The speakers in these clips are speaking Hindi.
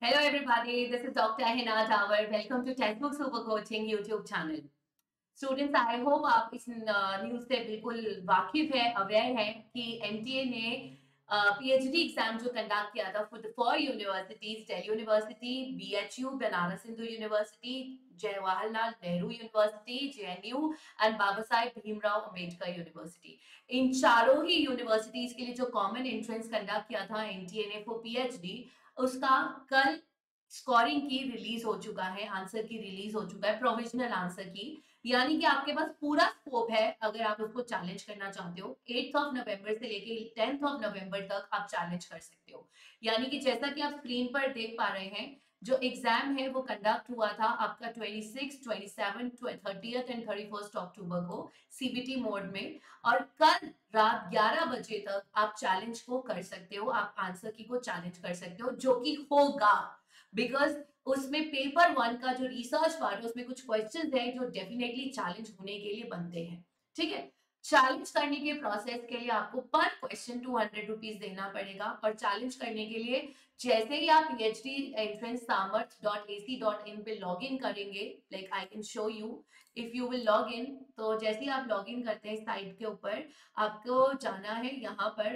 Hello everybody, this is Dr. Hina Tower. Welcome to Textbook Super Coaching YouTube channel. Students I hope आप इस न्यूज से बिल्कुल वाकिफ है, अवेयर है कि एमटीए ने पीएचडी एग्जाम जो कंडक्ट किया था for universities, Delhi university, BHU Banaras Hindu university, Jawaharlal Nehru university JNU and Baba Saheb Bhimrao Ambedkar university, इन चारों ही यूनिवर्सिटीज के लिए जो कॉमन एंट्रेंस कंडक्ट किया था एनटीए ने फॉर पीएचडी, उसका कल स्कोरिंग की रिलीज हो चुका है, आंसर की रिलीज हो चुका है, प्रोविजनल आंसर की। यानी कि आपके पास पूरा स्कोप है अगर आप उसको चैलेंज करना चाहते हो। 8 ऑफ नवंबर से लेके 10 ऑफ नवंबर तक आप चैलेंज कर सकते हो। यानी कि जैसा कि आप स्क्रीन पर देख पा रहे हैं, जो एग्जाम है वो कंडक्ट हुआ था आपका 26, 27, 30 एंड 31 अक्टूबर को सीबीटी मोड में, और कल रात 11 बजे तक आप चैलेंज को कर सकते हो, आप आंसर की को चैलेंज कर सकते हो, जो कि होगा बिकॉज उसमें पेपर वन का जो रिसर्च पार्ट है उसमें कुछ क्वेश्चंस है जो डेफिनेटली चैलेंज होने के लिए बनते हैं। ठीक है, चैलेंज करने के प्रोसेस के लिए आपको पर क्वेश्चन 200 रुपीज देना पड़ेगा, और चैलेंज करने के लिए जैसे ही आप पीएचडी एंट्रेंस samarth.ac.in पे लॉग इन करेंगे, like I can show you, if you will log in, तो जैसे ही आप लॉग इन करते हैं साइट के ऊपर, आपको जाना है यहाँ पर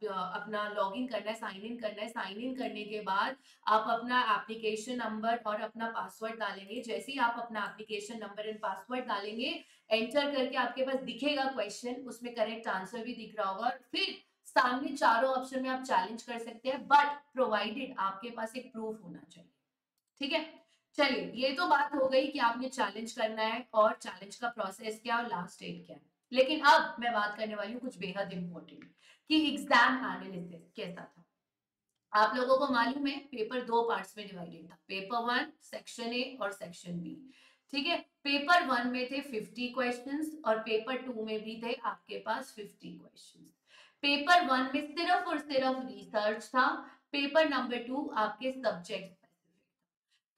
अपना लॉग इन करना है, साइन इन करना है। साइन इन करने के बाद आप अपना एप्लीकेशन नंबर और अपना पासवर्ड डालेंगे। जैसे ही आप अपना एप्लीकेशन नंबर एंड पासवर्ड डालेंगे, एंटर करके आपके पास दिखेगा क्वेश्चन, उसमें करेक्ट आंसर भी दिख रहा होगा, और फिर सामने चारों ऑप्शन में आप चैलेंज कर सकते हैं, बट प्रोवाइडेड आपके पास एक प्रूफ होना चाहिए। ठीक है, चलिए ये तो बात हो गई कि आपने चैलेंज करना है और चैलेंज का प्रोसेस क्या और लास्ट डेट क्या है। लेकिन अब मैं बात करने वाली हूँ कुछ बेहद इंपॉर्टेंट, कि एग्जाम एनालिसिस कैसा था। आप लोगों को मालूम है पेपर दो पार्ट्स में डिवाइडेड था, पेपर वन सेक्शन ए और सेक्शन बी। ठीक है, पेपर वन में थे 50 क्वेश्चंस और पेपर टू में भी थे आपके पास 50 क्वेश्चंस। पेपर वन में सिर्फ और सिर्फ रिसर्च था, पेपर नंबर टू आपके सब्जेक्ट।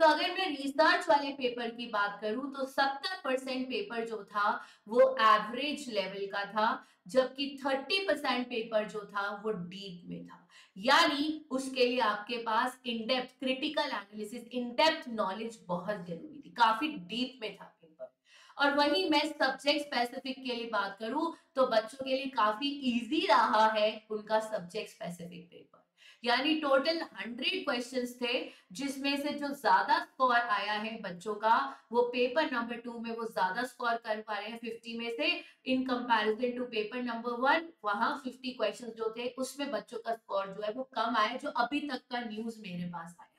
तो अगर मैं रिसर्च वाले पेपर की बात करूं तो 70% पेपर जो था वो एवरेज लेवल का था, जबकि 30% पेपर जो था वो डीप में था। यानी उसके लिए आपके पास in depth critical analysis, in depth knowledge बहुत जरूरी थी, काफी डीप में था पेपर। और वहीं मैं सब्जेक्ट स्पेसिफिक के लिए बात करूं तो बच्चों के लिए काफी इजी रहा है उनका सब्जेक्ट स्पेसिफिक पेपर। यानी टोटल 100 क्वेश्चंस थे, जिसमें से जो ज्यादा स्कोर आया है बच्चों का, वो पेपर नंबर टू में वो ज्यादा स्कोर कर पा रहे हैं 50 में से, in comparison to paper number one, वहां 50 क्वेश्चंस जो थे उसमें बच्चों का स्कोर जो है वो कम आया, जो अभी तक का न्यूज मेरे पास आया है।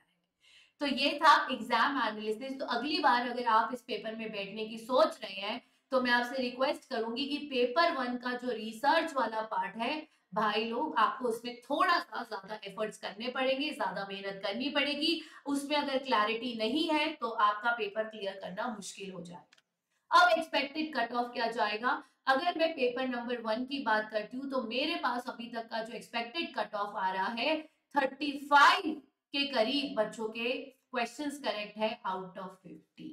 तो ये था एग्जाम एनालिसिस। तो अगली बार अगर आप इस पेपर में बैठने की सोच रहे हैं तो मैं आपसे रिक्वेस्ट करूंगी कि पेपर वन का जो रिसर्च वाला पार्ट है, भाई लोग आपको उसमें थोड़ा सा ज्यादा एफर्ट्स करने पड़ेंगे, ज्यादा मेहनत करनी पड़ेगी। उसमें अगर क्लैरिटी नहीं है तो आपका पेपर क्लियर करना मुश्किल हो जाएगा। अब एक्सपेक्टेड कट ऑफ क्या जाएगा? अगर मैं पेपर नंबर वन की बात करती हूँ तो मेरे पास अभी तक का जो एक्सपेक्टेड कट ऑफ आ रहा है 35 के करीब बच्चों के क्वेश्चंस करेक्ट है आउट ऑफ 50।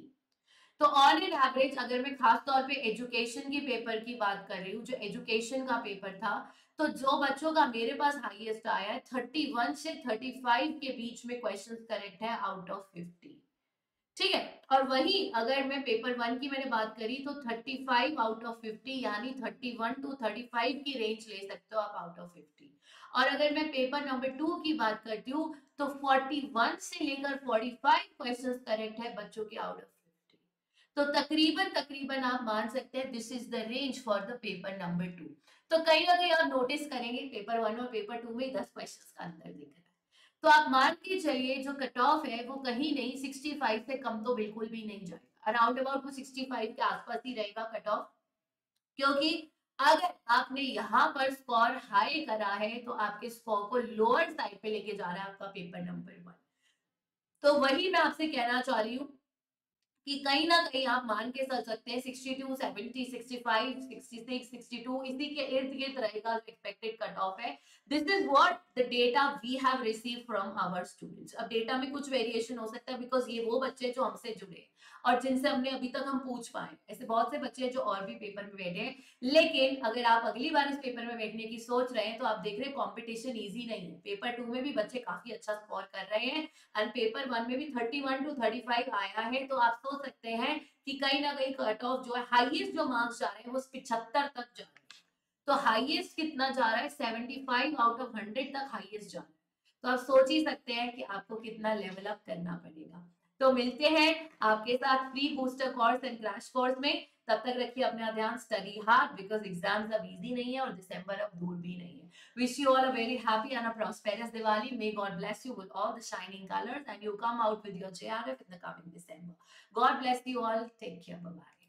तो ऑन एन एवरेज अगर मैं खास तौर पे एजुकेशन की पेपर की बात कर रही हूँ, जो एजुकेशन का पेपर था, तो जो बच्चों का मेरे पास हाईएस्ट आया है 31 से 35 के बीच में क्वेश्चंस करेक्ट है आउट ऑफ 50। ठीक है, और वही अगर मैं पेपर वन की मैंने बात करी तो 35 आउट ऑफ 50, यानी 31 टू 35 की रेंज ले सकते हो आप आउट ऑफ 50। और अगर मैं पेपर नंबर टू की बात करती हूँ तो 41 से लेकर 45 क्वेश्चंस करेक्ट है बच्चों के आउट ऑफ 50। तो तकरीबन तकरीबन आप मान सकते हैं this is the range for the paper number two. तो कहीं ना कहीं आप नोटिस करेंगे पेपर वन और पेपर टू में 10 क्वेश्चंस का अंतर दिख रहा है। तो आप मान के चलिए जो कट ऑफ है वो कहीं नहीं, 65 से कम तो बिल्कुल भी नहीं जाएगा, अराउंड अबाउट वो 65 के आसपास ही रहेगा कट ऑफ। क्योंकि अगर आपने यहाँ पर स्कोर हाई करा है तो आपके स्कोर को लोअर साइड पे लेके जा रहा है आपका पेपर नंबर वन। तो वही मैं आपसे कहना चाह रही हूँ कि कहीं ना कहीं आप मान के चल सकते हैं 62, 70, 65, 66, 62 इसी के इर्द गिर्द रहेगा जो एक्सपेक्टेड कट ऑफ है। This is what the data we have receive from our students. अब डेटा में कुछ वेरिएशन हो सकता है बिकॉज ये वो बच्चे जो हमसे जुड़े और जिनसे हमने अभी तक हम पूछ पाए, ऐसे बहुत से बच्चे जो और भी पेपर में बैठे हैं। लेकिन अगर आप अगली बार इस पेपर में बैठने की सोच रहे हैं तो आप देख रहे हैं कॉम्पिटिशन ईजी नहीं है। पेपर 2 में भी बच्चे काफी अच्छा स्कोर कर रहे हैं एंड पेपर 1 में भी 31 to 35 आया है। तो आप सोच सकते हैं कि कहीं ना कहीं कट ऑफ जो है, हाईएस्ट जो मार्क्स जा रहे हैं वो 75 तक जा रहे हैं। तो हाईएस्ट कितना जा रहा है, 75 आउट ऑफ 100 तक हाईएस्ट जा रहा है। तो आप सोच ही सकते हैं कि आपको कितना लेवल अप करना पड़ेगा। तो मिलते हैं आपके साथ free booster course and crash course में। तब तक रखिए अपना ध्यान, स्टडी हार्ड बिकॉज एग्जाम्स अब इजी नहीं है और दिसंबर अब दूर भी नहीं है। Wish you all a very happy and a prosperous Diwali. May God bless you with all the shining colors and you come out with your JRF in the coming December. God bless you all. Take care. Bye bye.